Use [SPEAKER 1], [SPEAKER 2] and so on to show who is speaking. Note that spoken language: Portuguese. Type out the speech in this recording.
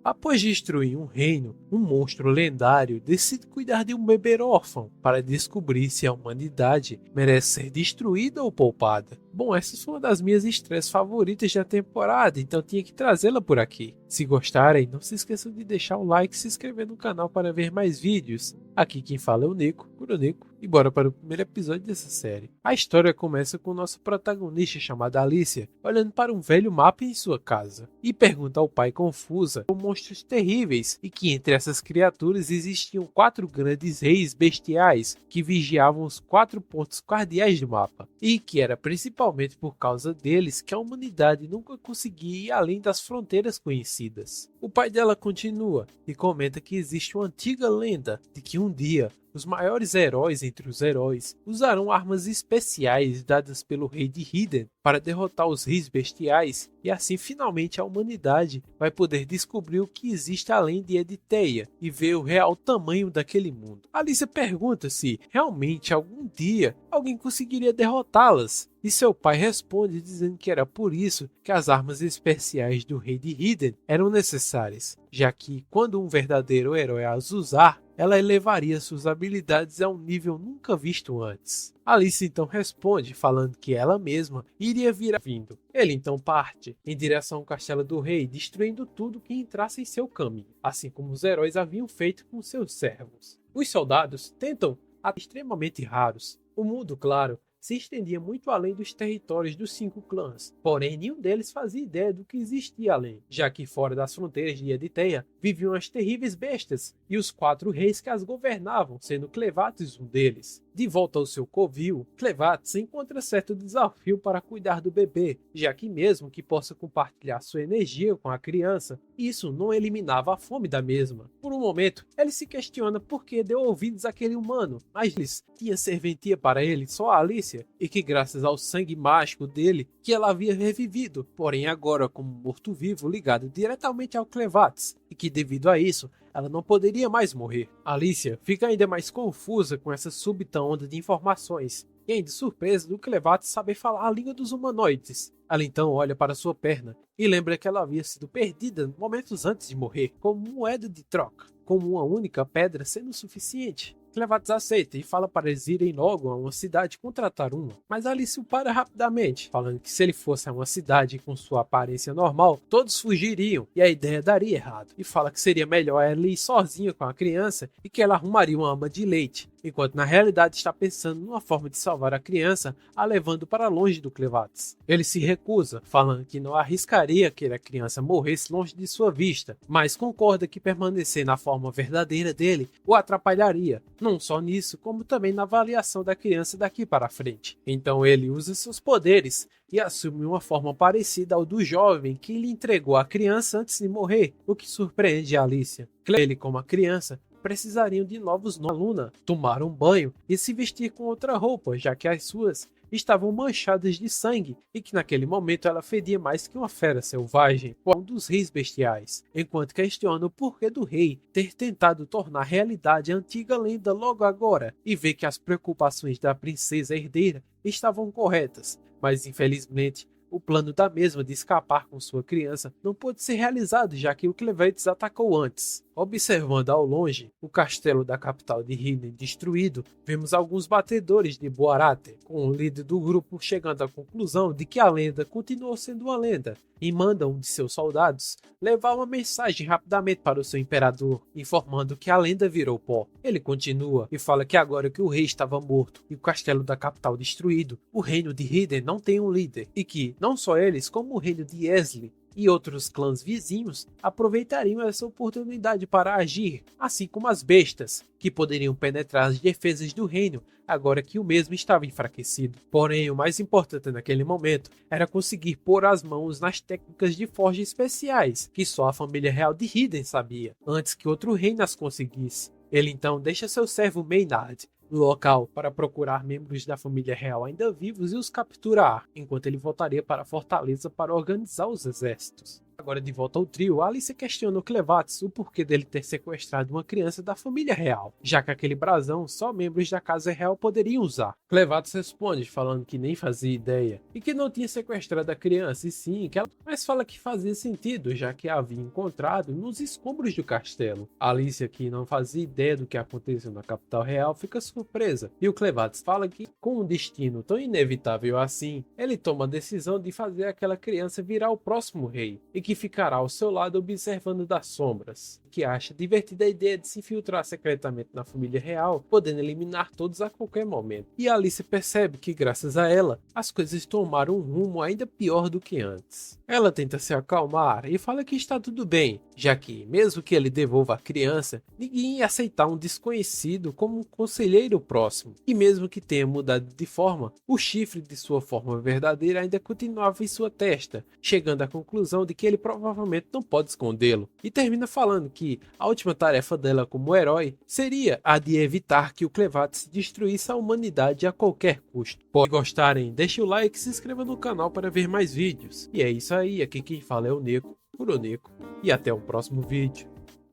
[SPEAKER 1] Após destruir um reino, um monstro lendário decide cuidar de um bebê órfão para descobrir se a humanidade merece ser destruída ou poupada. Bom, essa foi uma das minhas estreias favoritas da temporada, então tinha que trazê-la por aqui. Se gostarem, não se esqueçam de deixar o like e se inscrever no canal para ver mais vídeos. Aqui quem fala é o Nico, e bora para o primeiro episódio dessa série. A história começa com nossa protagonista chamada Alicia, olhando para um velho mapa em sua casa, e pergunta ao pai confusa sobre monstros terríveis, e que entre essas criaturas existiam 4 grandes reis bestiais que vigiavam os 4 pontos cardeais do mapa, e que era principalmente por causa deles que a humanidade nunca conseguia ir além das fronteiras conhecidas. O pai dela continua e comenta que existe uma antiga lenda de que um dia os maiores heróis entre os heróis usarão armas especiais dadas pelo rei de Hidden para derrotar os reis bestiais, e assim finalmente a humanidade vai poder descobrir o que existe além de Editeia e ver o real tamanho daquele mundo. Alicia pergunta se realmente algum dia alguém conseguiria derrotá-las, e seu pai responde dizendo que era por isso que as armas especiais do rei de Hidden eram necessárias, já que quando um verdadeiro herói as usar, ela elevaria suas habilidades a um nível nunca visto antes. Alicia então responde, falando que ela mesma iria vir vindo. Ele então parte em direção ao castelo do rei, destruindo tudo que entrasse em seu caminho, assim como os heróis haviam feito com seus servos. Os soldados tentam extremamente raros. O mundo, claro, se estendia muito além dos territórios dos 5 clãs, porém nenhum deles fazia ideia do que existia além, já que fora das fronteiras de Editeia viviam as terríveis bestas e os 4 reis que as governavam, sendo Clevates um deles. De volta ao seu covil, Clevates encontra certo desafio para cuidar do bebê, já que mesmo que possa compartilhar sua energia com a criança, isso não eliminava a fome da mesma. Por um momento, ele se questiona por que deu ouvidos àquele humano, mas eles tinha serventia para ele só a Alicia, e que graças ao sangue mágico dele que ela havia revivido, porém agora como morto-vivo ligado diretamente ao Clevates, e que devido a isso ela não poderia mais morrer. Alicia fica ainda mais confusa com essa súbita onda de informações, e ainda surpresa do Clevates saber falar a língua dos humanoides. Ela então olha para sua perna e lembra que ela havia sido perdida momentos antes de morrer, como moeda de troca, como uma única pedra sendo suficiente. Clevates aceita e fala para eles irem logo a uma cidade contratar uma, mas Alicia o para rapidamente, falando que se ele fosse a uma cidade com sua aparência normal, todos fugiriam e a ideia daria errado, e fala que seria melhor ela ir sozinha com a criança e que ela arrumaria uma ama de leite, enquanto na realidade está pensando numa forma de salvar a criança, a levando para longe do Clevates. Ele se recusa, falando que não arriscaria que a criança morresse longe de sua vista, mas concorda que permanecer na forma verdadeira dele o atrapalharia, não só nisso, como também na avaliação da criança daqui para frente. Então ele usa seus poderes e assume uma forma parecida ao do jovem que lhe entregou a criança antes de morrer, o que surpreende a Alicia. Ele, como a criança, precisariam de novos nomes. A Luna tomar um banho e se vestir com outra roupa, já que as suas estavam manchadas de sangue e que naquele momento ela fedia mais que uma fera selvagem, um dos reis bestiais, enquanto questiona o porquê do rei ter tentado tornar realidade a antiga lenda logo agora e vê que as preocupações da princesa herdeira estavam corretas, mas infelizmente o plano da mesma de escapar com sua criança não pôde ser realizado, já que o Clevates atacou antes. Observando ao longe o castelo da capital de Hidden destruído, vemos alguns batedores de Boarate, com o líder do grupo chegando à conclusão de que a lenda continuou sendo uma lenda, e manda um de seus soldados levar uma mensagem rapidamente para o seu imperador, informando que a lenda virou pó. Ele continua e fala que agora que o rei estava morto e o castelo da capital destruído, o reino de Hidden não tem um líder, e que não só eles, como o reino de Esli e outros clãs vizinhos aproveitariam essa oportunidade para agir, assim como as bestas, que poderiam penetrar as defesas do reino agora que o mesmo estava enfraquecido. Porém, o mais importante naquele momento era conseguir pôr as mãos nas técnicas de forja especiais, que só a família real de Hidden sabia, antes que outro reino as conseguisse. Ele então deixa seu servo Maynard no local para procurar membros da família real ainda vivos e os capturar, enquanto ele voltaria para a fortaleza para organizar os exércitos. Agora de volta ao trio, Alice questiona o Clevatis o porquê dele ter sequestrado uma criança da família real, já que aquele brasão só membros da casa real poderiam usar. Clevatis responde falando que nem fazia ideia e que não tinha sequestrado a criança, e sim que ela, mas fala que fazia sentido, já que a havia encontrado nos escombros do castelo. Alice, que não fazia ideia do que aconteceu na capital real, fica surpresa, e o Clevatis fala que, com um destino tão inevitável assim, ele toma a decisão de fazer aquela criança virar o próximo rei, e que ficará ao seu lado observando das sombras, que acha divertida a ideia de se infiltrar secretamente na família real, podendo eliminar todos a qualquer momento. E Alice percebe que, graças a ela, as coisas tomaram um rumo ainda pior do que antes. Ela tenta se acalmar e fala que está tudo bem, já que, mesmo que ele devolva a criança, ninguém ia aceitar um desconhecido como um conselheiro próximo, e mesmo que tenha mudado de forma, o chifre de sua forma verdadeira ainda continuava em sua testa, chegando à conclusão de que ele provavelmente não pode escondê-lo, e termina falando que a última tarefa dela como herói seria a de evitar que o Clevatis destruísse a humanidade a qualquer custo. Se gostarem, deixe o like e se inscreva no canal para ver mais vídeos. E é isso aí, aqui quem fala é o Neco, por Oneco, e até o próximo vídeo.